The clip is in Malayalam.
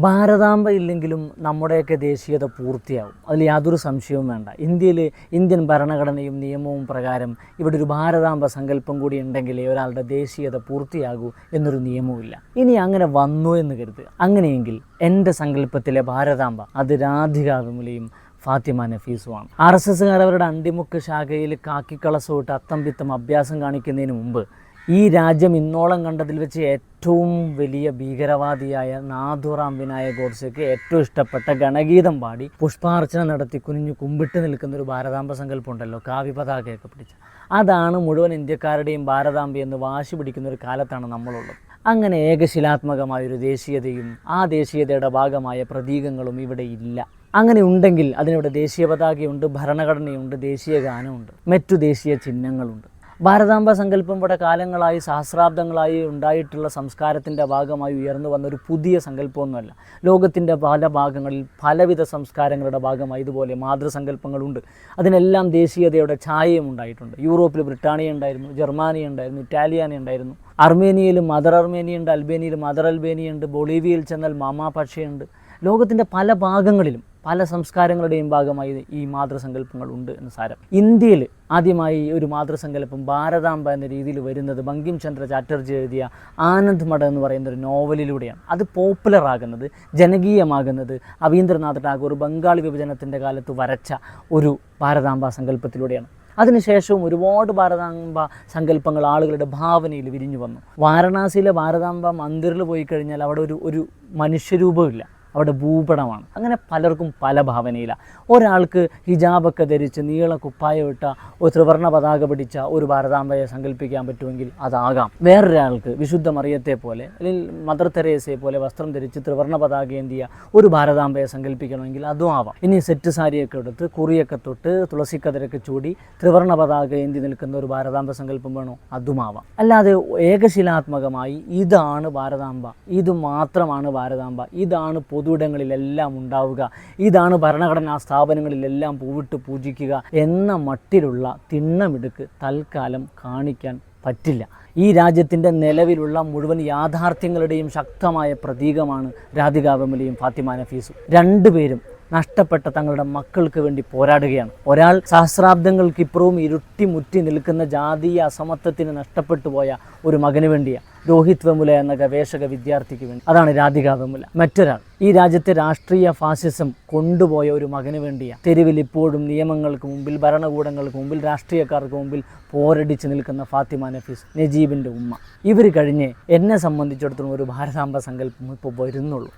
ഭാരതാംബ ഇല്ലെങ്കിലും നമ്മുടെയൊക്കെ ദേശീയത പൂർത്തിയാവും, അതിൽ യാതൊരു സംശയവും വേണ്ട. ഇന്ത്യൻ ഭരണഘടനയും നിയമവും പ്രകാരം ഇവിടെ ഒരു ഭാരതാംബ സങ്കല്പം കൂടി ഉണ്ടെങ്കിലേ ഒരാളുടെ ദേശീയത പൂർത്തിയാകൂ എന്നൊരു നിയമവുമില്ല. ഇനി അങ്ങനെ വന്നു എന്ന് കരുതുക. അങ്ങനെയെങ്കിൽ എൻ്റെ സങ്കല്പത്തിലെ ഭാരതാംബ അത് രാധികാ വിമലയും ഫാത്തിമ നഫീസുമാണ്. RSSകാർ അവരുടെ അണ്ടിമുക്ക് ശാഖയിൽ കാക്കിക്കളസോട്ട് അത്തംപിത്തം അഭ്യാസം കാണിക്കുന്നതിന് മുമ്പ് ഈ രാജ്യം ഇന്നോളം കണ്ടതിൽ വെച്ച് ഏറ്റവും വലിയ ഭീകരവാദിയായ നാഥുറാം വിനായക് ഗോഡ്സെക്ക് ഏറ്റവും ഇഷ്ടപ്പെട്ട ഗണഗീതം പാടി പുഷ്പാർച്ചന നടത്തി കുനിഞ്ഞു കുമ്പിട്ട് നിൽക്കുന്ന ഒരു ഭാരതാംബ സങ്കല്പം ഉണ്ടല്ലോ, കാവ്യപതാകയൊക്കെ പിടിച്ച. അതാണ് മുഴുവൻ ഇന്ത്യക്കാരുടെയും ഭാരതാംബ എന്ന് വാശി പിടിക്കുന്ന ഒരു കാലത്താണ് നമ്മളുള്ളത്. അങ്ങനെ ഏകശിലാത്മകമായൊരു ദേശീയതയും ആ ദേശീയതയുടെ ഭാഗമായ പ്രതീകങ്ങളും ഇവിടെ ഇല്ല. അങ്ങനെ ഉണ്ടെങ്കിൽ അതിനിവിടെ ദേശീയ പതാകയുണ്ട്, ഭരണഘടനയുണ്ട്, ദേശീയ ഗാനമുണ്ട്, മറ്റു ദേശീയ ചിഹ്നങ്ങളുണ്ട്. ഭാരതാംബ സങ്കല്പം ഇവിടെ കാലങ്ങളായി സഹസ്രാബ്ദങ്ങളായി ഉണ്ടായിട്ടുള്ള സംസ്കാരത്തിൻ്റെ ഭാഗമായി ഉയർന്നു വന്നൊരു പുതിയ സങ്കല്പമൊന്നുമല്ല. ലോകത്തിൻ്റെ പല ഭാഗങ്ങളിൽ പലവിധ സംസ്കാരങ്ങളുടെ ഭാഗമായി ഇതുപോലെ മാതൃസങ്കല്പങ്ങളുണ്ട്. അതിനെല്ലാം ദേശീയതയുടെ ഛായയും ഉണ്ടായിട്ടുണ്ട്. യൂറോപ്പിൽ ബ്രിട്ടാനിയ ഉണ്ടായിരുന്നു, ജർമ്മനി ഉണ്ടായിരുന്നു, ഇറ്റാലിയാന ഉണ്ടായിരുന്നു, അർമേനിയയിൽ മദർ അർമേനിയുണ്ട്, അൽബേനിയയിൽ മദർ അൽബേനിയുണ്ട്, ബൊളീവിയയിൽ ചെന്നാൽ മാമാ പക്ഷയുണ്ട്. ലോകത്തിൻ്റെ പല ഭാഗങ്ങളിലും പല സംസ്കാരങ്ങളുടെയും ഭാഗമായി ഈ മാതൃസങ്കല്പങ്ങൾ ഉണ്ട് എന്ന് സാരം. ഇന്ത്യയിൽ ആദ്യമായി ഒരു മാതൃസങ്കല്പം ഭാരതാംബ എന്ന രീതിയിൽ വരുന്നത് ബങ്കിം ചന്ദ്ര ചാറ്റർജി എഴുതിയ ആനന്ദ് മഠ എന്ന് പറയുന്ന ഒരു നോവലിലൂടെയാണ്. അത് പോപ്പുലറാകുന്നത്, ജനകീയമാകുന്നത് അവീന്ദ്രനാഥ് ടാഗോർ ബംഗാളി വിഭജനത്തിൻ്റെ കാലത്ത് വരച്ച ഒരു ഭാരതാംബ സങ്കല്പത്തിലൂടെയാണ്. അതിനുശേഷവും ഒരുപാട് ഭാരതാംബ സങ്കല്പങ്ങൾ ആളുകളുടെ ഭാവനയിൽ വിരിഞ്ഞു വന്നു. വാരണാസിയിലെ ഭാരതാംബ മന്ദിറിൽ പോയി കഴിഞ്ഞാൽ അവിടെ ഒരു മനുഷ്യരൂപമില്ല, അവിടെ ഭൂപടമാണ്. അങ്ങനെ പലർക്കും പല ഭാവനയിലാണ്. ഒരാൾക്ക് ഹിജാബൊക്കെ ധരിച്ച് നീള കുപ്പായം ഇട്ട ഒരു ത്രിവർണ്ണ പതാക പിടിച്ച ഒരു ഭാരതാംബയെ സങ്കല്പിക്കാൻ പറ്റുമെങ്കിൽ അതാകാം. വേറൊരാൾക്ക് വിശുദ്ധ മറിയത്തെ പോലെ അല്ലെങ്കിൽ മദർ തെരേസയെ പോലെ വസ്ത്രം ധരിച്ച് ത്രിവർണ്ണ പതാക ഏന്തിയ ഒരു ഭാരതാംബയെ സങ്കല്പിക്കണമെങ്കിൽ അതും ആവാം. ഇനി സെറ്റ് സാരിയൊക്കെ എടുത്ത് കുറിയൊക്കെ തൊട്ട് തുളസിക്കതിരൊക്കെ ചൂടി ത്രിവർണ്ണ പതാക ഏന്തി നിൽക്കുന്ന ഒരു ഭാരതാംബ സങ്കല്പം വേണോ? അതുമാവാം. അല്ലാതെ ഏകശിലാത്മകമായി ഇതാണ് ഭാരതാംബ, ഇത് മാത്രമാണ് ഭാരതാംബ, ഇതാണ് പൊതുയിടങ്ങളിലെല്ലാം ഉണ്ടാവുക, ഇതാണ് ഭരണഘടനാ സ്ഥാപനങ്ങളിലെല്ലാം പൂവിട്ട് പൂജിക്കുക എന്ന മട്ടിലുള്ള തിണ്ണമിടുക്ക് തൽക്കാലം കാണിക്കാൻ പറ്റില്ല. ഈ രാജ്യത്തിൻ്റെ നിലവിലുള്ള മുഴുവൻ യാഥാർത്ഥ്യങ്ങളുടെയും ശക്തമായ പ്രതീകമാണ് രാധികാ വിമലയും ഫാത്തിമ നഫീസും. രണ്ടുപേരും നഷ്ടപ്പെട്ട തങ്ങളുടെ മക്കൾക്ക് വേണ്ടി പോരാടുകയാണ്. ഒരാൾ സഹസ്രാബ്ദങ്ങൾക്കിപ്പുറവും ഇരുട്ടിമുറ്റി നിൽക്കുന്ന ജാതീയ അസമത്വത്തിന് നഷ്ടപ്പെട്ടു പോയ ഒരു മകന് വേണ്ടിയാണ്, രോഹിത് വെമുല എന്ന ഗവേഷക വിദ്യാർത്ഥിക്ക് വേണ്ടി. അതാണ് രാധികാ വിമല. മറ്റൊരാൾ ഈ രാജ്യത്തെ രാഷ്ട്രീയ ഫാസിസം കൊണ്ടുപോയ ഒരു മകന് വേണ്ടിയാണ് തെരുവിൽ ഇപ്പോഴും നിയമങ്ങൾക്ക് മുമ്പിൽ, ഭരണകൂടങ്ങൾക്ക് മുമ്പിൽ, രാഷ്ട്രീയക്കാർക്ക് മുമ്പിൽ പോരടിച്ച് നിൽക്കുന്ന ഫാത്തിമ നഫീസ്, നജീബിൻ്റെ ഉമ്മ. ഇവർ കഴിഞ്ഞ് എന്നെ സംബന്ധിച്ചിടത്തോളം ഒരു ഭാരതാംബ സങ്കല്പം ഇപ്പോൾ വരുന്നുള്ളൂ.